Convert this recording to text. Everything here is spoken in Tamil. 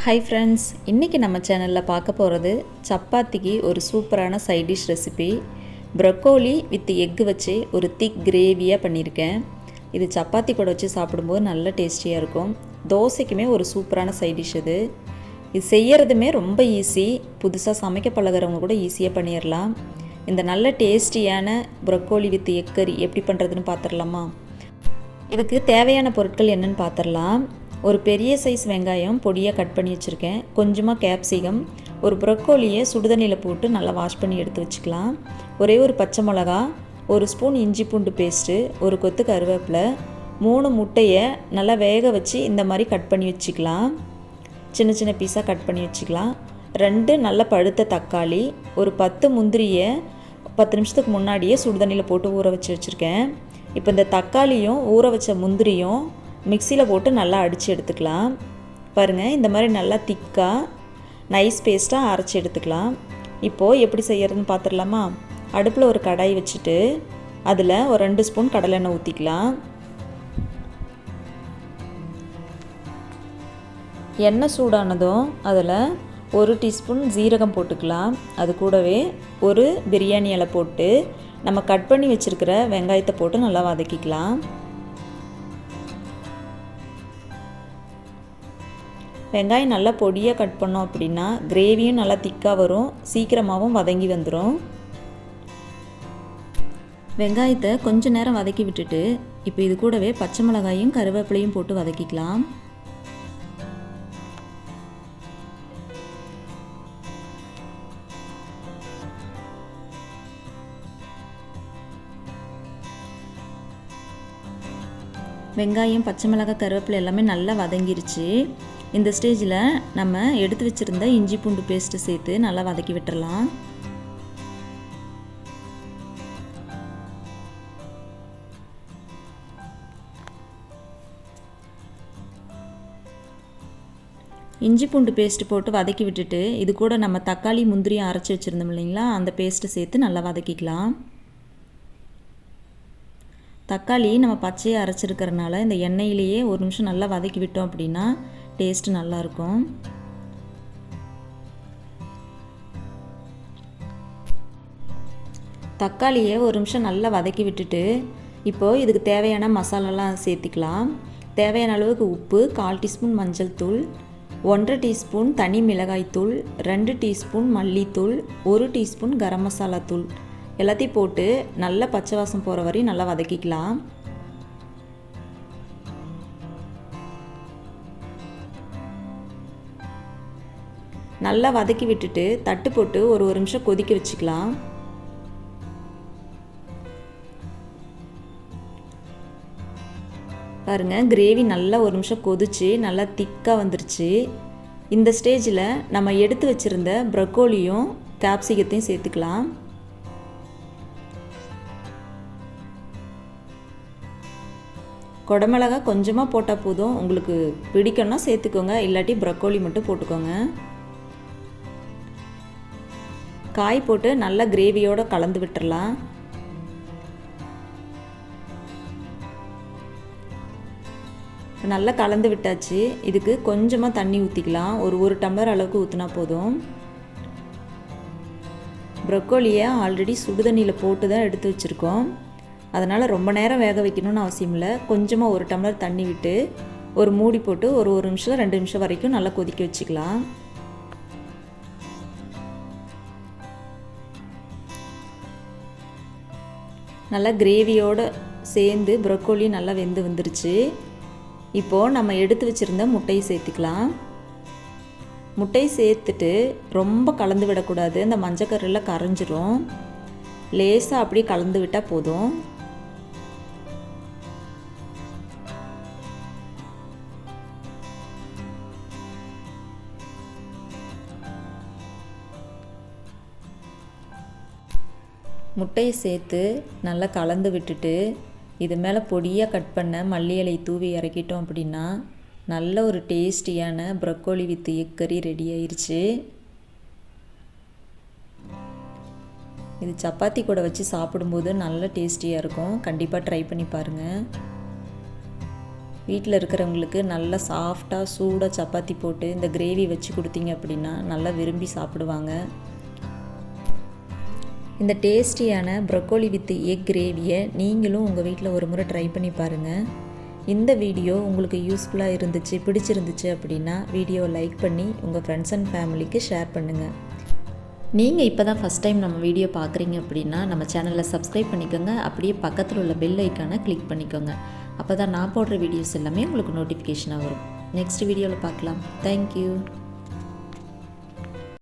ஹாய் ஃப்ரெண்ட்ஸ், இன்றைக்கி நம்ம சேனலில் பார்க்க போகிறது சப்பாத்திக்கு ஒரு சூப்பரான side dish recipe. Broccoli with எக்கு வச்சு ஒரு திக் கிரேவியாக பண்ணியிருக்கேன். இது சப்பாத்தி கூட வச்சு சாப்பிடும்போது நல்ல டேஸ்டியாக இருக்கும். தோசைக்குமே ஒரு சூப்பரான சைட் டிஷ் இது செய்கிறதுமே ரொம்ப ஈஸி. புதுசாக சமைக்க பழகிறவங்க கூட ஈஸியாக பண்ணிடலாம். இந்த நல்ல டேஸ்டியான ப்ரொக்கோலி வித் எக் கறி எப்படி பண்ணுறதுன்னு பார்த்துடலாமா? இதுக்கு தேவையான பொருட்கள் என்னென்னு பார்த்துடலாம். ஒரு பெரிய சைஸ் வெங்காயம் பொடியாக கட் பண்ணி வச்சுருக்கேன். கொஞ்சமாக கேப்சிகம், ஒரு ப்ரொக்கோலியை சுடுதண்ணியில் போட்டு நல்லா வாஷ் பண்ணி எடுத்து வச்சுக்கலாம். ஒரே ஒரு பச்சை மிளகா, ஒரு ஸ்பூன் இஞ்சி பூண்டு பேஸ்ட்டு, ஒரு கொத்து கருவேப்பிலை, 3 முட்டையை நல்லா வேக வச்சு இந்த மாதிரி கட் பண்ணி வச்சுக்கலாம். சின்ன சின்ன பீஸாக கட் பண்ணி வச்சுக்கலாம். 2 நல்ல பழுத்த தக்காளி, ஒரு 10 முந்திரியை 10 நிமிஷத்துக்கு முன்னாடியே சுடுதண்ணியில் போட்டு ஊற வச்சு வச்சுருக்கேன். இப்போ இந்த தக்காளியும் ஊற வச்ச முந்திரியும் மிக்சியில் போட்டு நல்லா அடித்து எடுத்துக்கலாம். பாருங்கள், இந்த மாதிரி நல்லா திக்காக நைஸ் பேஸ்ட்டாக அரைச்சி எடுத்துக்கலாம். இப்போது எப்படி செய்யறதுன்னு பார்த்துடலாமா? அடுப்பில் ஒரு கடாய் வச்சுட்டு அதில் ஒரு 2 ஸ்பூன் கடலெண்ணெய் ஊற்றிக்கலாம். எண்ணெய் சூடானதும் அதில் 1 டீஸ்பூன் ஜீரகம் போட்டுக்கலாம். அது கூடவே ஒரு பிரியாணி இலை போட்டு நம்ம கட் பண்ணி வச்சுருக்கிற வெங்காயத்தை போட்டு நல்லா வதக்கிக்கலாம். வெங்காயம் நல்லா பொடியாக கட் பண்ணோம் அப்படின்னா கிரேவியும் நல்லா திக்காக வரும், சீக்கிரமாகவும் வதங்கி வந்துடும். வெங்காயத்தை கொஞ்ச நேரம் வதக்கி விட்டுட்டு இப்போ இது கூடவே பச்சை மிளகாயும் கருவேப்பிலையும் போட்டு வதக்கிக்கலாம். வெங்காயம், பச்சை மிளகாய், கருவேப்பிலை எல்லாமே நல்லா வதங்கிருச்சு. இந்த ஸ்டேஜில் நம்ம எடுத்து வச்சுருந்த இஞ்சி பூண்டு பேஸ்ட்டு சேர்த்து நல்லா வதக்கி விட்டுறலாம். இஞ்சி பூண்டு பேஸ்ட்டு போட்டு வதக்கி விட்டுட்டு இது கூட நம்ம தக்காளி முந்திரியும் அரைச்சி வச்சுருந்தோம் இல்லைங்களா, அந்த பேஸ்ட்டு சேர்த்து நல்லா வதக்கிக்கலாம். தக்காளி நம்ம பச்சையாக அரைச்சிருக்கிறனால இந்த எண்ணெயிலேயே ஒரு நிமிஷம் நல்லா வதக்கி விட்டோம் அப்படின்னா டேஸ்ட்டு நல்லாயிருக்கும். தக்காளியை ஒரு நிமிஷம் நல்லா வதக்கி விட்டுட்டு இப்போது இதுக்கு தேவையான மசாலாலாம் சேர்த்திக்கலாம். தேவையான அளவுக்கு உப்பு, 1/4 டீஸ்பூன் மஞ்சள் தூள், 1/2 டீஸ்பூன் தனி மிளகாய் தூள், 2 டீஸ்பூன் மல்லித்தூள், 1 டீஸ்பூன் கரம் மசாலா தூள் எல்லாத்தையும் போட்டு நல்லா பச்சை வாசம் போகிற வரையும் நல்லா வதக்கிக்கலாம். நல்லா வதக்கி விட்டுட்டு தட்டு போட்டு ஒரு நிமிஷம் கொதிக்க வச்சுக்கலாம். பாருங்கள், கிரேவி நல்லா ஒரு நிமிஷம் கொதிச்சு நல்லா திக்காக வந்துருச்சு. இந்த ஸ்டேஜில் நம்ம எடுத்து வச்சுருந்த ப்ரொக்கோலியும் கேப்சிகத்தையும் சேர்த்துக்கலாம். குடமிளகா கொஞ்சமாக போட்டால் போதும். உங்களுக்கு பிடிக்கணும்னா சேர்த்துக்கோங்க, இல்லாட்டி ப்ரொக்கோலி மட்டும் போட்டுக்கோங்க. காய் போட்டு நல்லா கிரேவியோடு கலந்து விட்டுறலாம். நல்லா கலந்து விட்டாச்சு. இதுக்கு கொஞ்சமாக தண்ணி ஊற்றிக்கலாம். ஒரு டம்ளர் அளவுக்கு ஊற்றினா போதும். ப்ரொக்கோலியை ஆல்ரெடி சுடுதண்ணியில் போட்டு தான் எடுத்து வச்சுருக்கோம். அதனால் ரொம்ப நேரம் வேக வைக்கணும்னு அவசியம் இல்லை. கொஞ்சமாக 1 டம்ளர் தண்ணி விட்டு ஒரு மூடி போட்டு ஒரு நிமிஷம் 2 நிமிஷம் வரைக்கும் நல்லா கொதிக்க வச்சுக்கலாம். நல்லா கிரேவியோடு சேர்ந்து ப்ரொக்கோலி நல்லா வெந்து வந்துருச்சு. இப்போது நம்ம எடுத்து வச்சுருந்த முட்டையை சேர்த்துக்கலாம். முட்டையை சேர்த்துட்டு ரொம்ப கலந்து விடக்கூடாது, இந்த மஞ்சக்கறியில் கரைஞ்சிரும். லேசாக அப்படி கலந்து விட்டால் போதும். முட்டையை சேர்த்து நல்லா கலந்து விட்டுட்டு இது மேலே பொடியாக கட் பண்ண மல்லி இலை தூவி இறக்கிட்டோம் அப்படின்னா நல்ல ஒரு டேஸ்டியான ப்ரொக்கோலி வித் எக் கறி ரெடி ஆயிடுச்சு. இது சப்பாத்தி கூட வச்சு சாப்பிடும்போது நல்ல டேஸ்டியாக இருக்கும். கண்டிப்பாக ட்ரை பண்ணி பாருங்கள். வீட்டில் இருக்கிறவங்களுக்கு நல்லா சாஃப்டாக சூடாக சப்பாத்தி போட்டு இந்த கிரேவி வச்சு கொடுத்தீங்க அப்படின்னா நல்லா விரும்பி சாப்பிடுவாங்க. இந்த டேஸ்டியான ப்ரொக்கோலி வித் எக் கிரேவியை நீங்களும் உங்கள் வீட்டில் ஒரு முறை ட்ரை பண்ணி பாருங்கள். இந்த வீடியோ உங்களுக்கு யூஸ்ஃபுல்லாக இருந்துச்சு, பிடிச்சிருந்துச்சு அப்படின்னா வீடியோவை லைக் பண்ணி உங்கள் ஃப்ரெண்ட்ஸ் அண்ட் ஃபேமிலிக்கு ஷேர் பண்ணுங்கள். நீங்கள் இப்போ தான் ஃபஸ்ட் டைம் நம்ம வீடியோ பார்க்குறீங்க அப்படின்னா நம்ம சேனலை சப்ஸ்கிரைப் பண்ணிக்கோங்க. அப்படியே பக்கத்தில் உள்ள பெல் ஐக்கானை கிளிக் பண்ணிக்கோங்க. அப்போ தான் நான் போடுற வீடியோஸ் எல்லாமே உங்களுக்கு நோட்டிஃபிகேஷனாக வரும். நெக்ஸ்ட் வீடியோவில் பார்க்கலாம். தேங்க்யூ.